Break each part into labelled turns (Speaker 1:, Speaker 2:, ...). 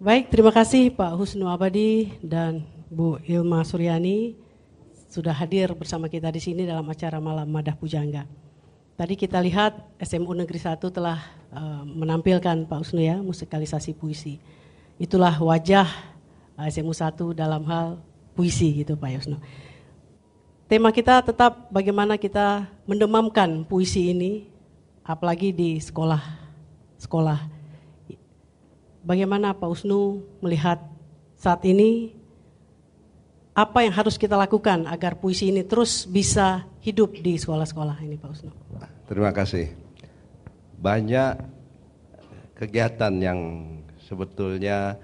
Speaker 1: Baik, terima kasih Pak Husnu Abadi dan Bu Ilma Suryani sudah hadir bersama kita di sini dalam acara Malam Madah Pujangga. Tadi kita lihat SMU Negeri 1 telah menampilkan Pak Husnu ya, musikalisasi puisi. Itulah wajah SMU 1 dalam hal puisi gitu Pak Husnu. Tema kita tetap bagaimana kita mendemamkan puisi ini, apalagi di sekolah. Bagaimana Pak Husnu melihat saat ini, apa yang harus kita lakukan agar puisi ini terus bisa hidup di sekolah-sekolah ini Pak Husnu?
Speaker 2: Terima kasih. Banyak kegiatan yang sebetulnya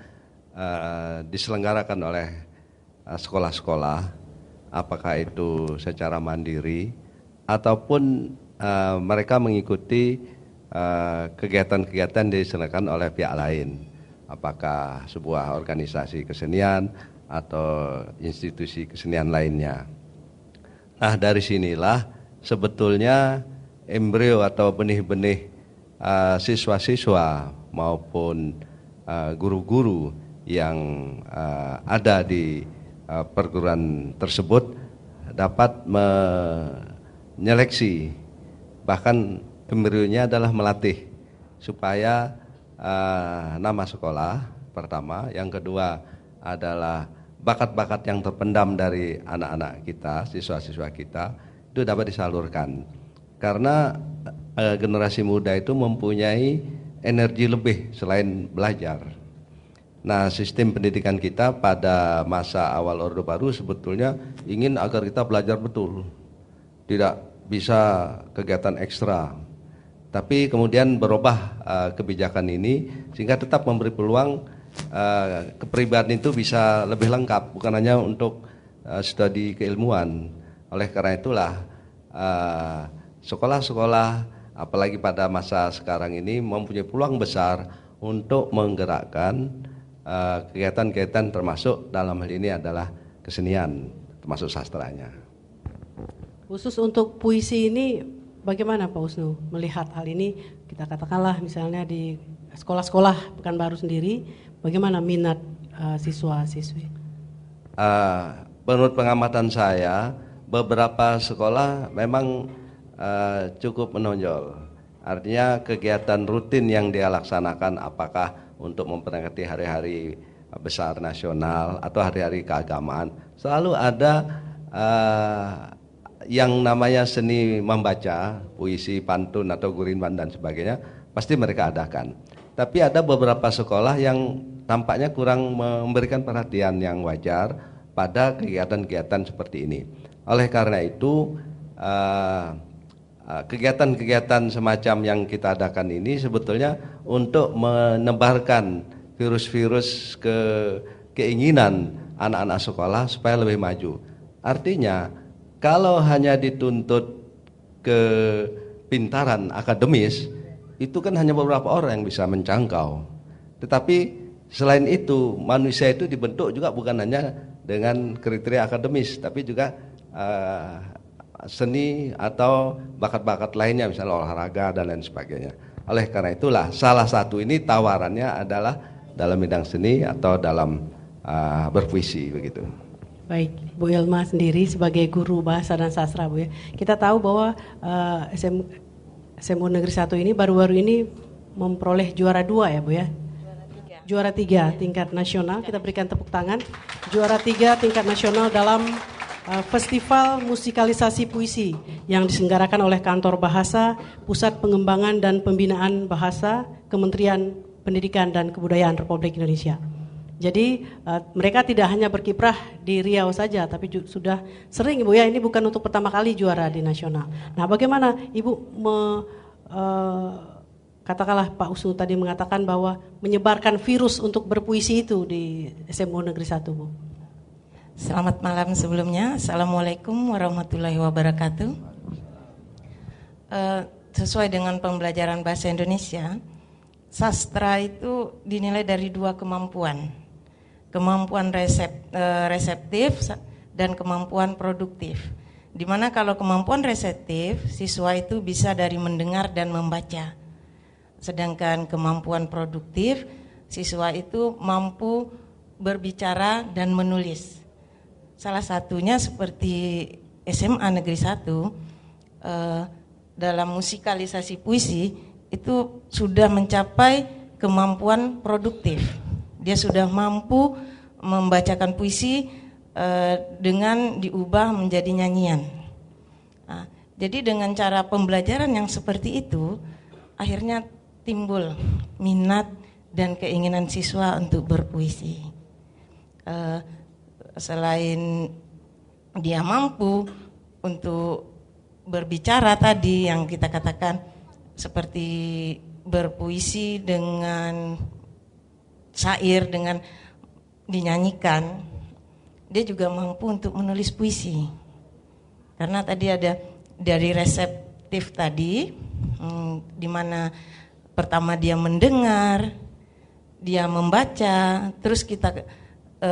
Speaker 2: diselenggarakan oleh sekolah-sekolah, apakah itu secara mandiri ataupun mereka mengikuti kegiatan-kegiatan diselenggarakan oleh pihak lain. Apakah sebuah organisasi kesenian atau institusi kesenian lainnya. Nah, dari sinilah sebetulnya embrio atau benih-benih siswa-siswa maupun guru-guru yang ada di perguruan tersebut dapat menyeleksi, bahkan embrionya adalah melatih supaya nama sekolah pertama, yang kedua adalah bakat-bakat yang terpendam dari anak-anak kita, siswa-siswa kita itu dapat disalurkan. Karena generasi muda itu mempunyai energi lebih selain belajar. Nah, sistem pendidikan kita pada masa awal Orde Baru sebetulnya ingin agar kita belajar betul, tidak bisa kegiatan ekstra. Tapi kemudian berubah kebijakan ini sehingga tetap memberi peluang kepribadian itu bisa lebih lengkap, bukan hanya untuk studi keilmuan. Oleh karena itulah sekolah-sekolah apalagi pada masa sekarang ini mempunyai peluang besar untuk menggerakkan kegiatan-kegiatan termasuk dalam hal ini adalah kesenian, termasuk sastranya.
Speaker 1: Khusus untuk puisi ini bagaimana Pak Husnu melihat hal ini? Kita katakanlah misalnya di sekolah-sekolah Pekanbaru sendiri, bagaimana minat siswa-siswi?
Speaker 2: Menurut pengamatan saya, beberapa sekolah memang cukup menonjol. Artinya kegiatan rutin yang dia laksanakan, apakah untuk memperingati hari-hari besar nasional atau hari-hari keagamaan, selalu ada yang namanya seni membaca, puisi, pantun atau gurinman dan sebagainya, pasti mereka adakan. Tapi ada beberapa sekolah yang tampaknya kurang memberikan perhatian yang wajar pada kegiatan-kegiatan seperti ini. Oleh karena itu, kegiatan-kegiatan semacam yang kita adakan ini sebetulnya untuk menebarkan virus-virus keinginan anak-anak sekolah supaya lebih maju. Artinya, kalau hanya dituntut kepintaran akademis, itu kan hanya beberapa orang yang bisa menjangkau. Tetapi selain itu, manusia itu dibentuk juga bukan hanya dengan kriteria akademis, tapi juga seni atau bakat-bakat lainnya, misalnya olahraga dan lain sebagainya. Oleh karena itulah, salah satu ini tawarannya adalah dalam bidang seni atau dalam berpuisi begitu.
Speaker 1: Baik, Bu Ilma sendiri sebagai guru bahasa dan sastra Bu ya. Kita tahu bahwa SMU Negeri 1 ini baru-baru ini memperoleh juara 2 ya Bu ya. Juara 3 tingkat nasional, kita berikan tepuk tangan. Juara 3 tingkat nasional dalam Festival Musikalisasi Puisi yang diselenggarakan oleh Kantor Bahasa, Pusat Pengembangan dan Pembinaan Bahasa, Kementerian Pendidikan dan Kebudayaan Republik Indonesia. Jadi mereka tidak hanya berkiprah di Riau saja, tapi sudah sering Ibu ya, ini bukan untuk pertama kali juara di nasional. Nah, bagaimana Ibu katakanlah Pak Husnu tadi mengatakan bahwa menyebarkan virus untuk berpuisi itu di SMU Negeri 1 Bu?
Speaker 3: Selamat malam sebelumnya. Assalamualaikum warahmatullahi wabarakatuh. Sesuai dengan pembelajaran bahasa Indonesia, sastra itu dinilai dari 2 kemampuan. Kemampuan reseptif dan kemampuan produktif. Dimana kalau kemampuan reseptif, siswa itu bisa dari mendengar dan membaca. Sedangkan kemampuan produktif, siswa itu mampu berbicara dan menulis. Salah satunya seperti SMA Negeri 1, dalam musikalisasi puisi itu sudah mencapai kemampuan produktif. Dia sudah mampu membacakan puisi dengan diubah menjadi nyanyian. Nah, jadi dengan cara pembelajaran yang seperti itu, akhirnya timbul minat dan keinginan siswa untuk berpuisi. Selain dia mampu untuk berbicara tadi yang kita katakan seperti berpuisi dengan syair, dengan dinyanyikan, dia juga mampu untuk menulis puisi. Karena tadi ada dari reseptif tadi, di mana pertama dia mendengar, dia membaca, terus kita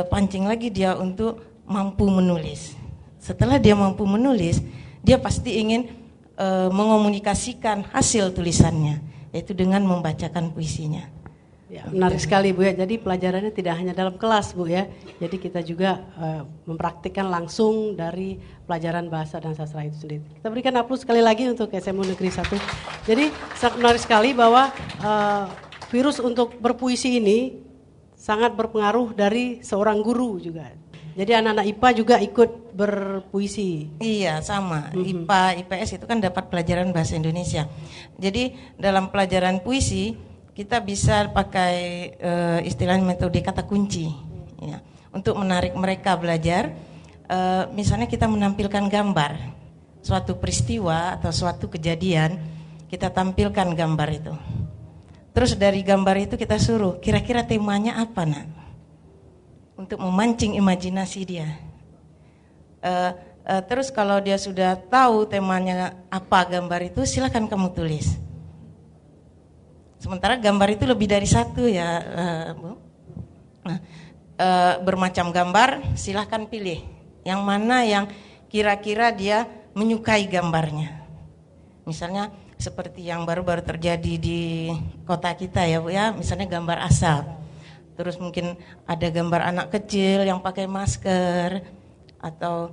Speaker 3: pancing lagi dia untuk mampu menulis. Setelah dia mampu menulis, dia pasti ingin mengomunikasikan hasil tulisannya, yaitu dengan membacakan puisinya.
Speaker 1: Ya, menarik sekali Bu ya. Jadi pelajarannya tidak hanya dalam kelas Bu ya. Jadi kita juga mempraktikkan langsung dari pelajaran bahasa dan sastra itu sendiri. Kita berikan aplaus sekali lagi untuk SMU Negeri 1. Jadi sangat menarik sekali bahwa virus untuk berpuisi ini sangat berpengaruh dari seorang guru juga. Jadi anak-anak IPA juga ikut berpuisi.
Speaker 3: Iya, sama. IPA, IPS itu kan dapat pelajaran bahasa Indonesia. Jadi dalam pelajaran puisi kita bisa pakai istilahnya metode kata kunci, ya, untuk menarik mereka belajar. Misalnya kita menampilkan gambar suatu peristiwa atau suatu kejadian, kita tampilkan gambar itu. Terus dari gambar itu kita suruh, kira-kira temanya apa nak? Untuk memancing imajinasi dia. Terus kalau dia sudah tahu temanya apa gambar itu, silakan kamu tulis. Sementara gambar itu lebih dari satu ya, Bu. Nah, bermacam gambar, silahkan pilih yang mana yang kira-kira dia menyukai gambarnya. Misalnya seperti yang baru-baru terjadi di kota kita ya Bu ya, misalnya gambar asap. Terus mungkin ada gambar anak kecil yang pakai masker, atau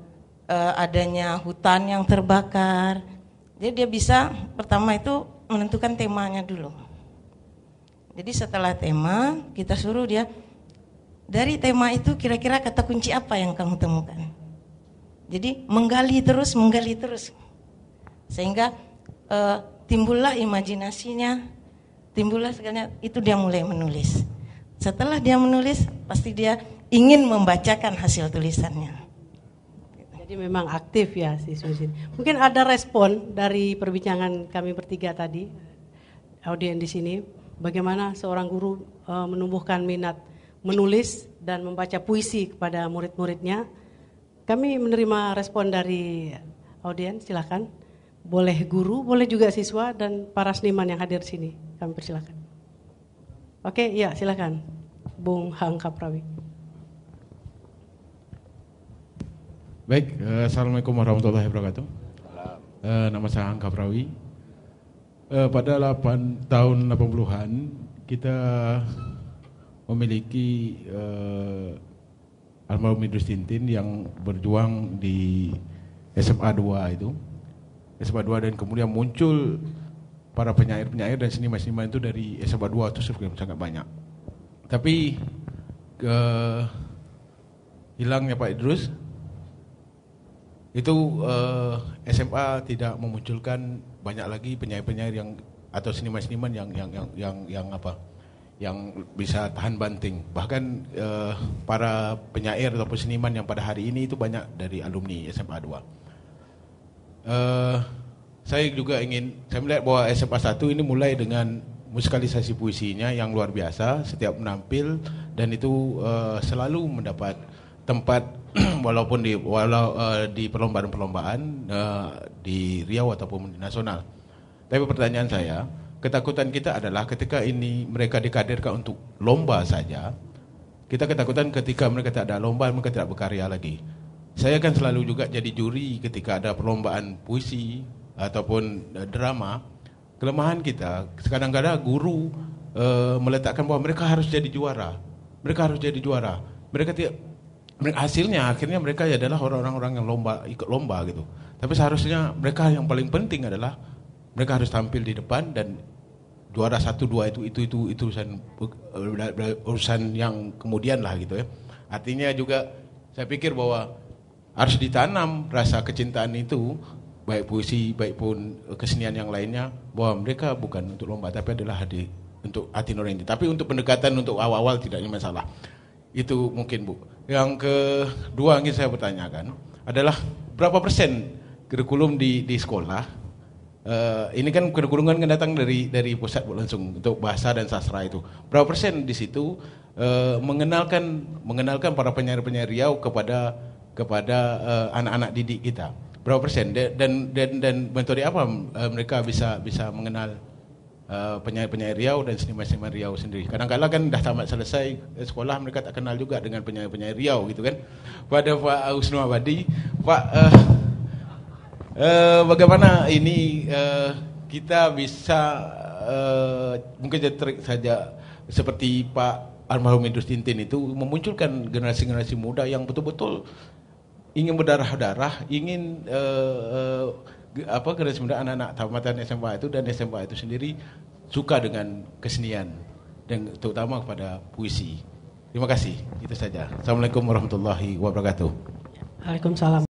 Speaker 3: adanya hutan yang terbakar. Jadi dia bisa pertama itu menentukan temanya dulu. Jadi setelah tema, kita suruh dia, dari tema itu kira-kira kata kunci apa yang kamu temukan. Jadi menggali terus. Sehingga timbullah imajinasinya, timbullah segalanya, itu dia mulai menulis. Setelah dia menulis, pasti dia ingin membacakan hasil tulisannya.
Speaker 1: Jadi memang aktif ya siswa sini. Mungkin ada respon dari perbincangan kami bertiga tadi, audien di sini. Bagaimana seorang guru menumbuhkan minat menulis dan membaca puisi kepada murid-muridnya. Kami menerima respon dari audien, silakan. Boleh guru, boleh juga siswa dan para seniman yang hadir di sini. Kami persilakan. Oke, ya silakan. Bung Hang Kaprawi.
Speaker 4: Baik, Assalamualaikum warahmatullahi wabarakatuh. Nama saya Hang Kaprawi. Pada 8 tahun 80-an kita memiliki almarhum Idrus Tintin yang berjuang di SMA 2 itu. SMA 2 dan kemudian muncul para penyair-penyair dan seniman-seniman itu dari SMA 2 itu sangat banyak. Tapi hilangnya Pak Idrus itu SMA tidak memunculkan banyak lagi penyair-penyair yang atau seniman-seniman yang bisa tahan banting. Bahkan para penyair ataupun seniman yang pada hari ini itu banyak dari alumni SMA 2. Saya melihat bahwa SMA 1 ini mulai dengan musikalisasi puisinya yang luar biasa, setiap menampil dan itu selalu mendapat tempat walaupun di perlombaan-perlombaan di Riau ataupun di nasional. Tapi pertanyaan saya, ketakutan kita adalah ketika ini mereka dikaderkan untuk lomba saja, kita ketakutan ketika mereka tak ada lomba, mereka tidak berkarya lagi. Saya kan selalu juga jadi juri ketika ada perlombaan puisi ataupun drama. Kelemahan kita, kadang-kadang guru meletakkan bahwa mereka harus jadi juara. Mereka harus jadi juara. Hasilnya akhirnya mereka adalah orang-orang yang ikut lomba gitu. Tapi seharusnya mereka yang paling penting adalah mereka harus tampil di depan, dan juara 1, 2 itu urusan yang kemudian lah gitu ya. Artinya juga saya pikir bahwa harus ditanam rasa kecintaan itu, baik puisi, baik pun kesenian yang lainnya, bahwa mereka bukan untuk lomba tapi adalah untuk hati nurani. Tapi untuk pendekatan untuk awal-awal tidak ada masalah. Itu mungkin Bu. Yang kedua yang ingin saya bertanyakan adalah berapa persen kurikulum di sekolah, ini kan kurikulum kan datang dari pusat langsung untuk bahasa dan sastra itu. Berapa persen di situ mengenalkan para penyair-penyair Riau kepada anak-anak didik kita? Berapa persen? Dan metode apa mereka bisa mengenal penyair-penyair Riau dan seniman-seniman Riau sendiri? Kadang-kadang kan dah tamat selesai sekolah, mereka tak kenal juga dengan penyair-penyair Riau gitu kan. Pada Pak Husnu Abadi, Pak, bagaimana ini kita bisa mungkin saja seperti Pak almarhum Idrus Tintin itu memunculkan generasi-generasi muda yang betul-betul ingin berdarah-darah, ingin generasi muda, anak-anak tamatan SMA itu dan SMA itu sendiri suka dengan kesenian dan terutama kepada puisi. Terima kasih. Itu saja. Assalamualaikum warahmatullahi wabarakatuh.
Speaker 1: Waalaikumsalam.